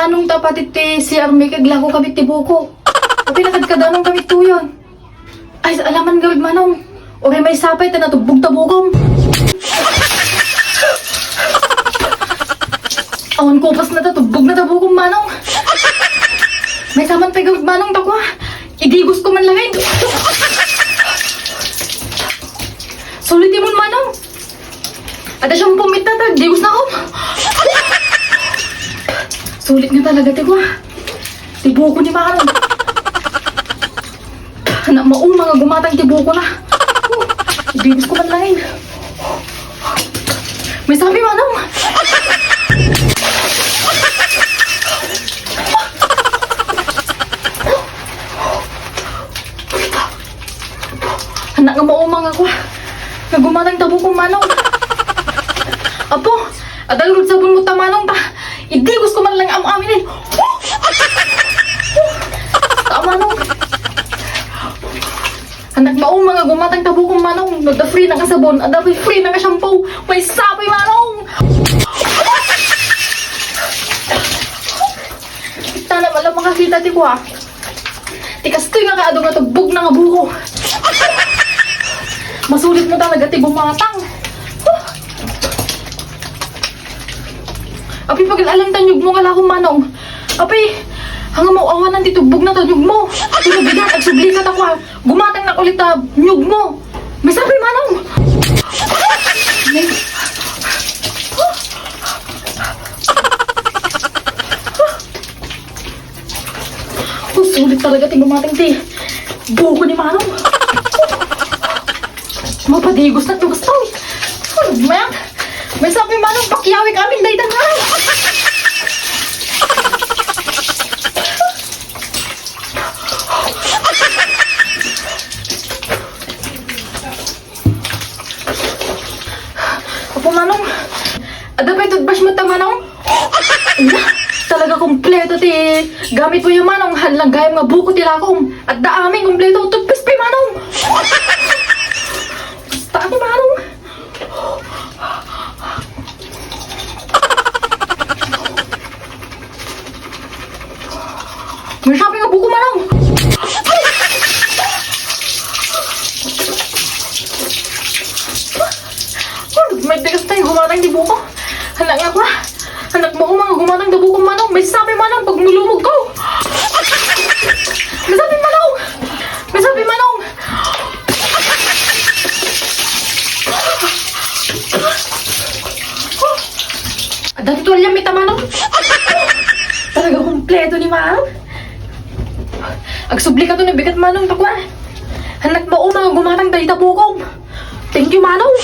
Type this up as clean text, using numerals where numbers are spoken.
Manong tapatit ti si Armi kaglago kabit ti buko. Pinakad ka danong kabit to yun. Ay, alaman gawid manong. Ore may sapay ta natubog tabugom. Awan kupas na tatubog na tabugom manong. May saman pa gawid manong takwa. Idigos ko man langin. Sulit mo manong. Ada siyang pumita ta, digos na ako. Sulit nga talaga, tigo. Tibuko ni Manong. Anak maong mga gumatang tibuko na. Ibigos ko man lain. May sabi, Manong. Anak nga maong mga ko. Nga gumatang tibuko, Manong. Apo, adalurod sabon mo ta, Manong ta. Idigos ko man lang ang amin eh. Tama nung. Anak maong mga gumatang tabukong manong. Nagda free na kasabon. Ada free na ka shampoo. May sapay manong. Tala malang makakita ti ko ah. Tikastoy nga kaadong nga tagbog na nga buko. Masulit mo talaga ti gumatang. Api, pag alam tanyog mo, kala kong manong. Api, hanga mo awanan titubog na tanyog mo. Pero bigat, agsublikat ako ha. Gumatang na ulit na nyug mo. May sabi, manong. May... Sulit talaga ting gumating ti. Buko ni manong. Mapadigos na ito gusto. May sabi manong, pakiyawi kami daytan nga. Opo manong, ada pa itutbash mo ta manong? Talaga kompleto ti gamit mo yung manong, halang gayam nga buko ti lakong. At daaming kompleto, toothpaste pa manong. Basta ni manong. May sabi nga buko manong. May tigas tayo gumatang di buko. Anak nga ba? Anak mo mga gumatang di buko manong. May sabi manong pag mulumog ko. May sabi manong. May sabi manong. Dati tuwalya may tamanong. Talaga kompleto ni Manong. Agsubli ka to na bigat manong takwa. Anak mo mga gumatang dali tabukong. Thank you manong.